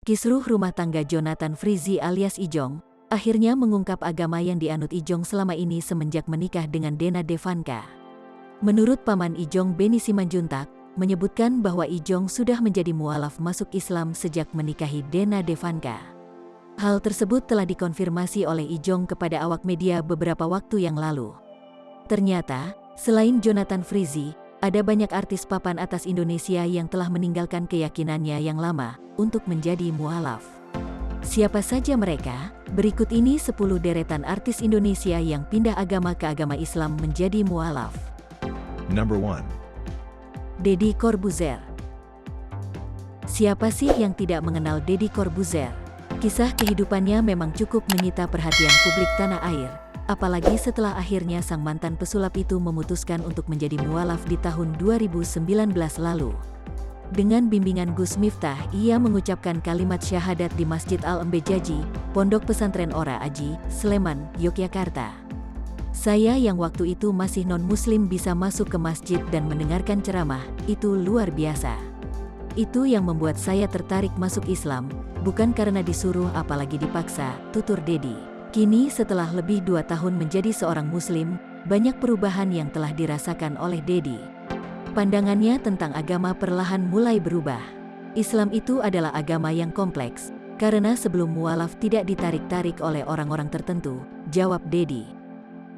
Kisruh rumah tangga Jonathan Frizzy alias Ijong, akhirnya mengungkap agama yang dianut Ijong selama ini semenjak menikah dengan Dena Devanka. Menurut paman Ijong Beni Simanjuntak, menyebutkan bahwa Ijong sudah menjadi mualaf masuk Islam sejak menikahi Dena Devanka. Hal tersebut telah dikonfirmasi oleh Ijong kepada awak media beberapa waktu yang lalu. Ternyata, selain Jonathan Frizzy, ada banyak artis papan atas Indonesia yang telah meninggalkan keyakinannya yang lama untuk menjadi mualaf. Siapa saja mereka? Berikut ini 10 deretan artis Indonesia yang pindah agama ke agama Islam menjadi mualaf. Number 1. Deddy Corbuzier. Siapa sih yang tidak mengenal Deddy Corbuzier? Kisah kehidupannya memang cukup menyita perhatian publik tanah air, apalagi setelah akhirnya sang mantan pesulap itu memutuskan untuk menjadi mualaf di tahun 2019 lalu. Dengan bimbingan Gus Miftah, ia mengucapkan kalimat syahadat di Masjid Al-Embejaji, Pondok Pesantren Ora Aji, Sleman, Yogyakarta. Saya yang waktu itu masih non-muslim bisa masuk ke masjid dan mendengarkan ceramah, itu luar biasa. Itu yang membuat saya tertarik masuk Islam, bukan karena disuruh apalagi dipaksa, tutur Deddy. Kini setelah lebih 2 tahun menjadi seorang muslim, banyak perubahan yang telah dirasakan oleh Deddy. Pandangannya tentang agama perlahan mulai berubah. Islam itu adalah agama yang kompleks, karena sebelum mualaf tidak ditarik-tarik oleh orang-orang tertentu, jawab Deddy.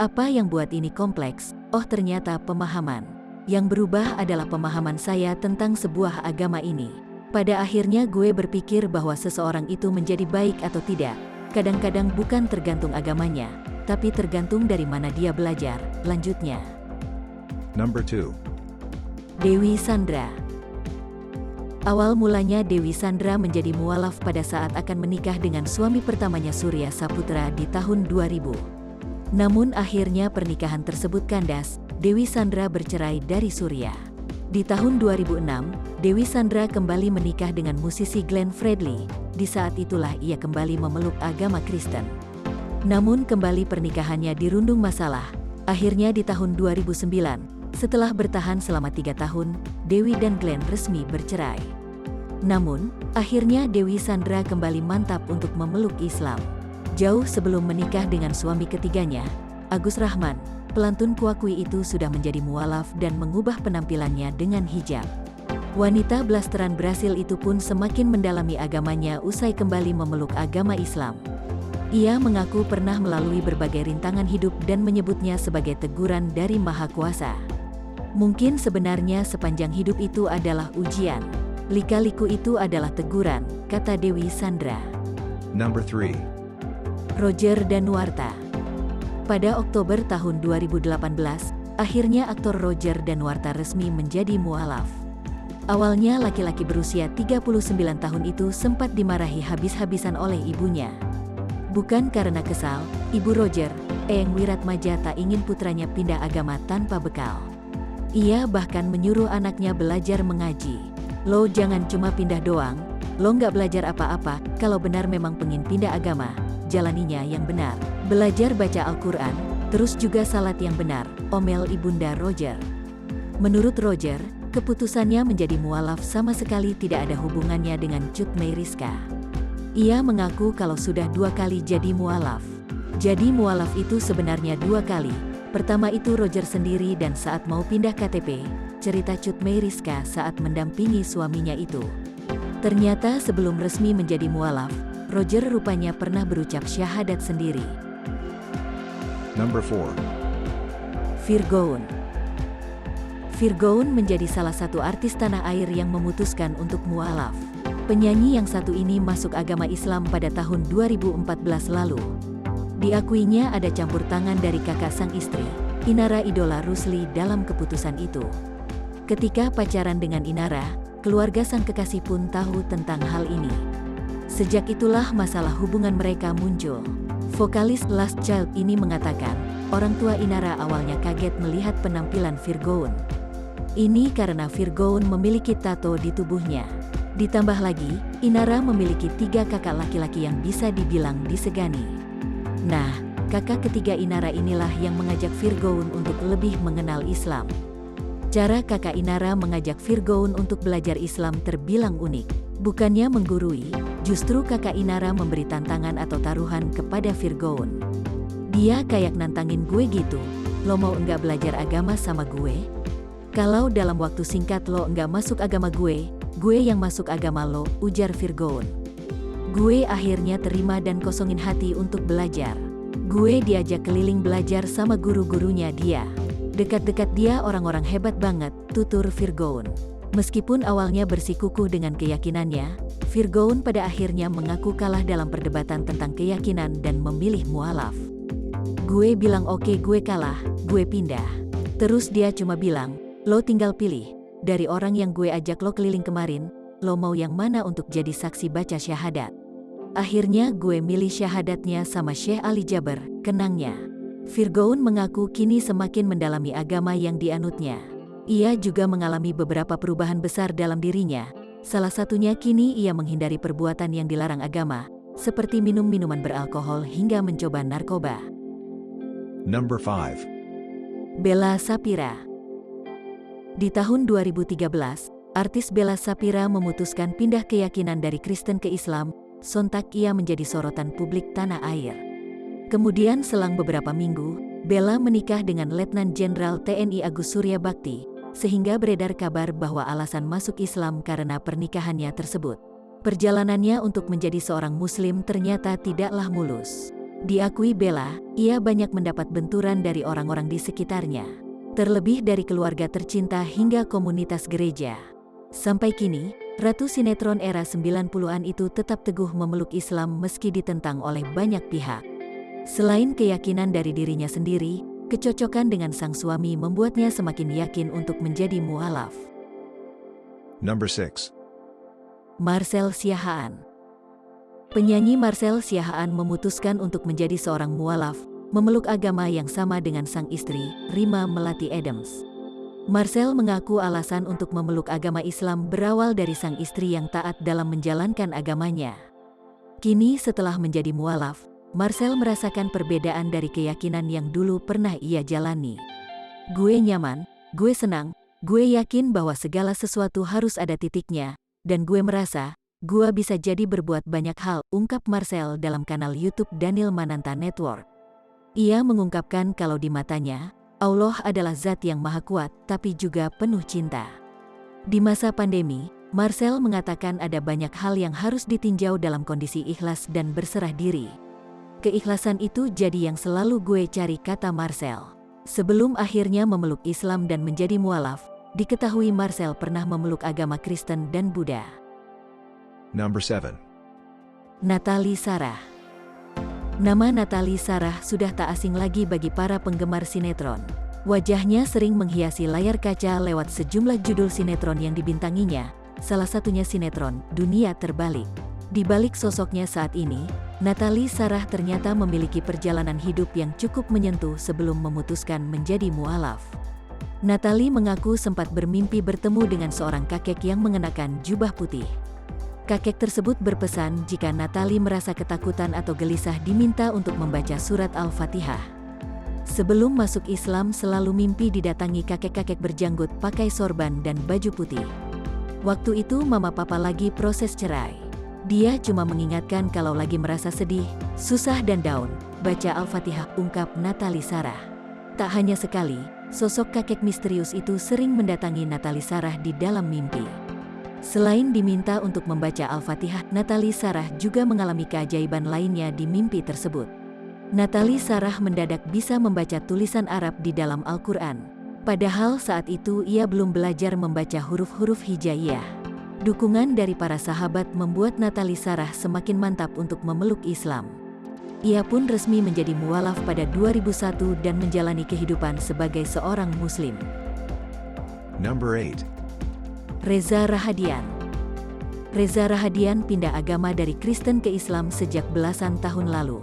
Apa yang buat ini kompleks? Oh, ternyata pemahaman. Yang berubah adalah pemahaman saya tentang sebuah agama ini. Pada akhirnya gue berpikir bahwa seseorang itu menjadi baik atau tidak, kadang-kadang bukan tergantung agamanya, tapi tergantung dari mana dia belajar, lanjutnya. Number 2. Dewi Sandra. Awal mulanya Dewi Sandra menjadi mualaf pada saat akan menikah dengan suami pertamanya Surya Saputra di tahun 2000. Namun akhirnya pernikahan tersebut kandas, Dewi Sandra bercerai dari Surya. Di tahun 2006, Dewi Sandra kembali menikah dengan musisi Glenn Fredly. Di saat itulah ia kembali memeluk agama Kristen. Namun kembali pernikahannya dirundung masalah. Akhirnya di tahun 2009, setelah bertahan selama 3 tahun, Dewi dan Glenn resmi bercerai. Namun, akhirnya Dewi Sandra kembali mantap untuk memeluk Islam. Jauh sebelum menikah dengan suami ketiganya, Agus Rahman, pelantun Kuakui itu sudah menjadi mualaf dan mengubah penampilannya dengan hijab. Wanita blasteran Brasil itu pun semakin mendalami agamanya usai kembali memeluk agama Islam. Ia mengaku pernah melalui berbagai rintangan hidup dan menyebutnya sebagai teguran dari Maha Kuasa. Mungkin sebenarnya sepanjang hidup itu adalah ujian. Lika-liku itu adalah teguran, kata Dewi Sandra. Number 3. Roger Danuarta. Pada Oktober tahun 2018, akhirnya aktor Roger Danuarta resmi menjadi mualaf. Awalnya laki-laki berusia 39 tahun itu sempat dimarahi habis-habisan oleh ibunya. Bukan karena kesal, ibu Roger, Eyang Wiratmaja tak ingin putranya pindah agama tanpa bekal. Ia bahkan menyuruh anaknya belajar mengaji. Lo jangan cuma pindah doang, lo nggak belajar apa-apa, kalau benar memang pengen pindah agama, jalaninya yang benar. Belajar baca Al-Quran, terus juga salat yang benar, omel ibunda Roger. Menurut Roger, keputusannya menjadi mualaf sama sekali tidak ada hubungannya dengan Cut Meyriska. Ia mengaku kalau sudah 2 kali jadi mualaf. Jadi mualaf itu sebenarnya 2 kali. Pertama itu Roger sendiri dan saat mau pindah KTP, cerita Cut Meyriska saat mendampingi suaminya itu. Ternyata sebelum resmi menjadi mualaf, Roger rupanya pernah berucap syahadat sendiri. Number 4. Virgoun. Virgoun menjadi salah satu artis tanah air yang memutuskan untuk mualaf. Penyanyi yang satu ini masuk agama Islam pada tahun 2014 lalu. Diakuinya ada campur tangan dari kakak sang istri, Inara idola Rusli dalam keputusan itu. Ketika pacaran dengan Inara, keluarga sang kekasih pun tahu tentang hal ini. Sejak itulah masalah hubungan mereka muncul. Vokalis Last Child ini mengatakan, orang tua Inara awalnya kaget melihat penampilan Virgoun. Ini karena Virgoun memiliki tato di tubuhnya. Ditambah lagi, Inara memiliki 3 kakak laki-laki yang bisa dibilang disegani. Nah, kakak ketiga Inara inilah yang mengajak Virgoun untuk lebih mengenal Islam. Cara kakak Inara mengajak Virgoun untuk belajar Islam terbilang unik. Bukannya menggurui, justru kakak Inara memberi tantangan atau taruhan kepada Virgoun. Dia kayak nantangin gue gitu, lo mau enggak belajar agama sama gue? Kalau dalam waktu singkat lo enggak masuk agama gue yang masuk agama lo, ujar Virgoun. Gue akhirnya terima dan kosongin hati untuk belajar. Gue diajak keliling belajar sama guru-gurunya dia. Dekat-dekat dia orang-orang hebat banget, tutur Virgoun. Meskipun awalnya bersikukuh dengan keyakinannya, Virgoun pada akhirnya mengaku kalah dalam perdebatan tentang keyakinan dan memilih mualaf. Gue bilang oke, gue kalah, gue pindah. Terus dia cuma bilang, lo tinggal pilih, dari orang yang gue ajak lo keliling kemarin, lo mau yang mana untuk jadi saksi baca syahadat. Akhirnya gue milih syahadatnya sama Syekh Ali Jaber, kenangnya. Virgoun mengaku kini semakin mendalami agama yang dianutnya. Ia juga mengalami beberapa perubahan besar dalam dirinya. Salah satunya kini ia menghindari perbuatan yang dilarang agama, seperti minum minuman beralkohol hingga mencoba narkoba. Number 5. Bella Sapira. Di tahun 2013, artis Bella Sapira memutuskan pindah keyakinan dari Kristen ke Islam. Sontak ia menjadi sorotan publik tanah air. Kemudian selang beberapa minggu, Bella menikah dengan Letnan Jenderal TNI Agus Surya Bakti, sehingga beredar kabar bahwa alasan masuk Islam karena pernikahannya tersebut. Perjalanannya untuk menjadi seorang Muslim ternyata tidaklah mulus. Diakui Bella, ia banyak mendapat benturan dari orang-orang di sekitarnya, terlebih dari keluarga tercinta hingga komunitas gereja. Sampai kini, ratu sinetron era 90-an itu tetap teguh memeluk Islam meski ditentang oleh banyak pihak. Selain keyakinan dari dirinya sendiri, kecocokan dengan sang suami membuatnya semakin yakin untuk menjadi mualaf. Number 6. Marcel Siahaan. Penyanyi Marcel Siahaan memutuskan untuk menjadi seorang mualaf, memeluk agama yang sama dengan sang istri, Rima Melati Adams. Marcel mengaku alasan untuk memeluk agama Islam berawal dari sang istri yang taat dalam menjalankan agamanya. Kini setelah menjadi mualaf, Marcel merasakan perbedaan dari keyakinan yang dulu pernah ia jalani. Gue nyaman, gue senang, gue yakin bahwa segala sesuatu harus ada titiknya, dan gue merasa, gue bisa jadi berbuat banyak hal, ungkap Marcel dalam kanal YouTube Daniel Mananta Network. Ia mengungkapkan kalau di matanya, Allah adalah zat yang maha kuat, tapi juga penuh cinta. Di masa pandemi, Marcel mengatakan ada banyak hal yang harus ditinjau dalam kondisi ikhlas dan berserah diri. Keikhlasan itu jadi yang selalu gue cari, kata Marcel. Sebelum akhirnya memeluk Islam dan menjadi mualaf, diketahui Marcel pernah memeluk agama Kristen dan Buddha. Number 7. Nathalie Sarah. Nama Nathalie Sarah sudah tak asing lagi bagi para penggemar sinetron. Wajahnya sering menghiasi layar kaca lewat sejumlah judul sinetron yang dibintanginya, salah satunya sinetron Dunia Terbalik. Di balik sosoknya saat ini, Nathalie Sarah ternyata memiliki perjalanan hidup yang cukup menyentuh sebelum memutuskan menjadi mualaf. Nathalie mengaku sempat bermimpi bertemu dengan seorang kakek yang mengenakan jubah putih. Kakek tersebut berpesan jika Nathalie merasa ketakutan atau gelisah diminta untuk membaca surat Al-Fatihah. Sebelum masuk Islam selalu mimpi didatangi kakek-kakek berjanggut pakai sorban dan baju putih. Waktu itu mama papa lagi proses cerai. Dia cuma mengingatkan kalau lagi merasa sedih, susah dan down, baca Al-Fatihah, ungkap Nathalie Sarah. Tak hanya sekali, sosok kakek misterius itu sering mendatangi Nathalie Sarah di dalam mimpi. Selain diminta untuk membaca Al-Fatihah, Nathalie Sarah juga mengalami keajaiban lainnya di mimpi tersebut. Nathalie Sarah mendadak bisa membaca tulisan Arab di dalam Al-Quran. Padahal saat itu ia belum belajar membaca huruf-huruf hijaiyah. Dukungan dari para sahabat membuat Nathalie Sarah semakin mantap untuk memeluk Islam. Ia pun resmi menjadi mualaf pada 2001 dan menjalani kehidupan sebagai seorang Muslim. Number 8. Reza Rahadian. Reza Rahadian pindah agama dari Kristen ke Islam sejak belasan tahun lalu.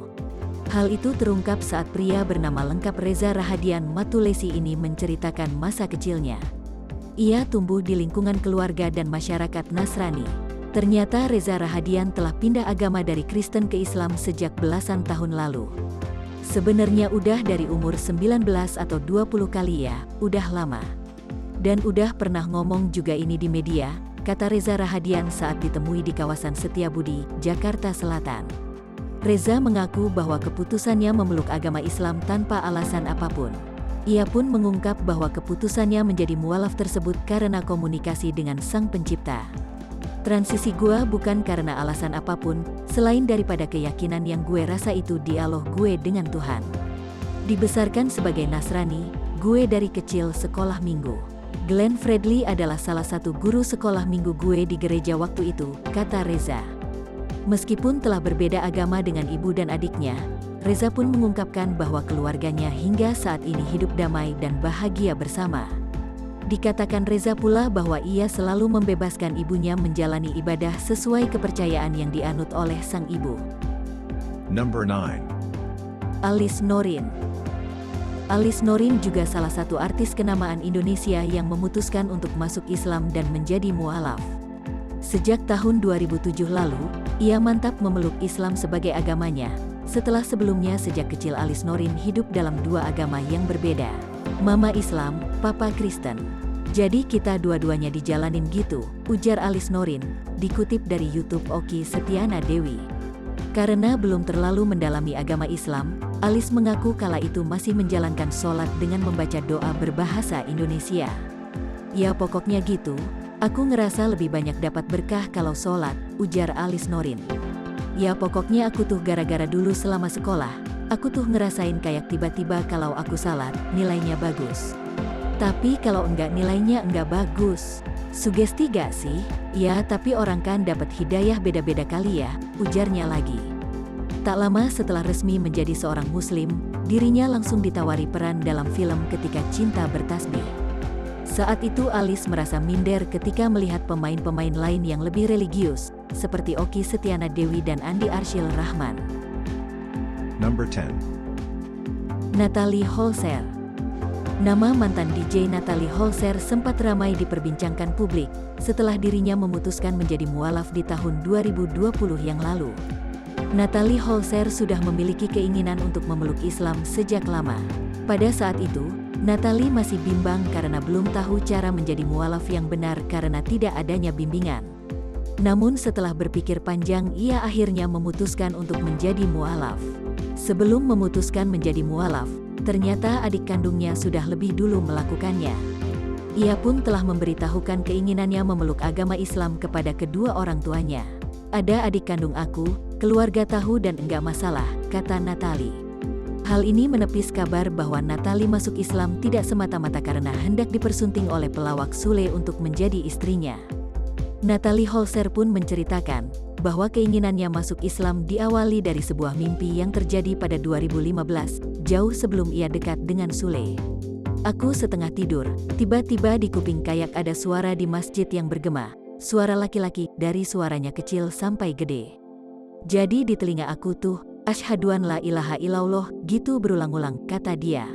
Hal itu terungkap saat pria bernama lengkap Reza Rahadian Matulesi ini menceritakan masa kecilnya. Ia tumbuh di lingkungan keluarga dan masyarakat Nasrani. Ternyata Reza Rahadian telah pindah agama dari Kristen ke Islam sejak belasan tahun lalu. Sebenarnya udah dari umur 19 atau 20 kali ya, udah lama. Dan udah pernah ngomong juga ini di media, kata Reza Rahadian saat ditemui di kawasan Setiabudi, Jakarta Selatan. Reza mengaku bahwa keputusannya memeluk agama Islam tanpa alasan apapun. Ia pun mengungkap bahwa keputusannya menjadi mualaf tersebut karena komunikasi dengan Sang Pencipta. Transisi gua bukan karena alasan apapun, selain daripada keyakinan yang gue rasa itu dialog gue dengan Tuhan. Dibesarkan sebagai Nasrani, gue dari kecil sekolah minggu. Glenn Fredly adalah salah satu guru sekolah minggu gue di gereja waktu itu, kata Reza. Meskipun telah berbeda agama dengan ibu dan adiknya, Reza pun mengungkapkan bahwa keluarganya hingga saat ini hidup damai dan bahagia bersama. Dikatakan Reza pula bahwa ia selalu membebaskan ibunya menjalani ibadah sesuai kepercayaan yang dianut oleh sang ibu. Number 9. Alice Norin. Alice Norin juga salah satu artis kenamaan Indonesia yang memutuskan untuk masuk Islam dan menjadi mualaf. Sejak tahun 2007 lalu, ia mantap memeluk Islam sebagai agamanya. Setelah sebelumnya sejak kecil Alice Norin hidup dalam dua agama yang berbeda. Mama Islam, Papa Kristen. Jadi kita dua-duanya dijalanin gitu, ujar Alice Norin, dikutip dari YouTube Oki Setiana Dewi. Karena belum terlalu mendalami agama Islam, Alice mengaku kala itu masih menjalankan sholat dengan membaca doa berbahasa Indonesia. Ya pokoknya gitu, aku ngerasa lebih banyak dapat berkah kalau sholat, ujar Alice Norin. Ya pokoknya aku tuh gara-gara dulu selama sekolah, aku tuh ngerasain kayak tiba-tiba kalau aku salat, nilainya bagus. Tapi kalau enggak nilainya enggak bagus. Sugesti gak sih? Ya tapi orang kan dapat hidayah beda-beda kali ya, ujarnya lagi. Tak lama setelah resmi menjadi seorang muslim, dirinya langsung ditawari peran dalam film Ketika Cinta Bertasbih. Saat itu Alice merasa minder ketika melihat pemain-pemain lain yang lebih religius, seperti Oki Setiana Dewi dan Andi Arsyil Rahman. Number 10. Natalie Holzer. Nama mantan DJ Natalie Holzer sempat ramai diperbincangkan publik setelah dirinya memutuskan menjadi mualaf di tahun 2020 yang lalu. Natalie Holzer sudah memiliki keinginan untuk memeluk Islam sejak lama. Pada saat itu, Natalie masih bimbang karena belum tahu cara menjadi mualaf yang benar karena tidak adanya bimbingan. Namun setelah berpikir panjang ia akhirnya memutuskan untuk menjadi mualaf. Sebelum memutuskan menjadi mualaf, ternyata adik kandungnya sudah lebih dulu melakukannya. Ia pun telah memberitahukan keinginannya memeluk agama Islam kepada kedua orang tuanya. Ada adik kandung aku, keluarga tahu dan enggak masalah, kata Natalie. Hal ini menepis kabar bahwa Natalie masuk Islam tidak semata-mata karena hendak dipersunting oleh pelawak Sule untuk menjadi istrinya. Natalie Holzer pun menceritakan bahwa keinginannya masuk Islam diawali dari sebuah mimpi yang terjadi pada 2015, jauh sebelum ia dekat dengan Sule. Aku setengah tidur, tiba-tiba di kuping kayak ada suara di masjid yang bergema, suara laki-laki dari suaranya kecil sampai gede. Jadi di telinga aku tuh, asyhadu an la ilaha illallah, gitu berulang-ulang, kata dia.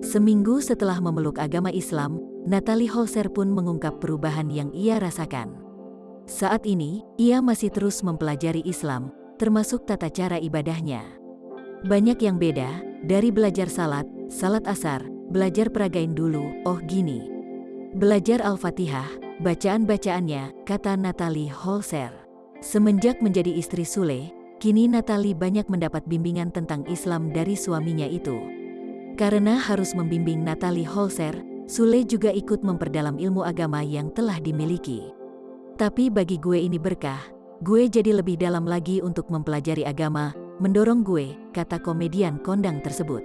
Seminggu setelah memeluk agama Islam, Natalie Holzer pun mengungkap perubahan yang ia rasakan. Saat ini, ia masih terus mempelajari Islam, termasuk tata cara ibadahnya. Banyak yang beda, dari belajar salat asar, belajar peragain dulu, oh gini. Belajar Al-Fatihah, bacaan-bacaannya, kata Natalie Holzer. Semenjak menjadi istri Sule, kini Natalie banyak mendapat bimbingan tentang Islam dari suaminya itu. Karena harus membimbing Natalie Holzer, Sule juga ikut memperdalam ilmu agama yang telah dimiliki. Tapi bagi gue ini berkah, gue jadi lebih dalam lagi untuk mempelajari agama, mendorong gue, kata komedian kondang tersebut.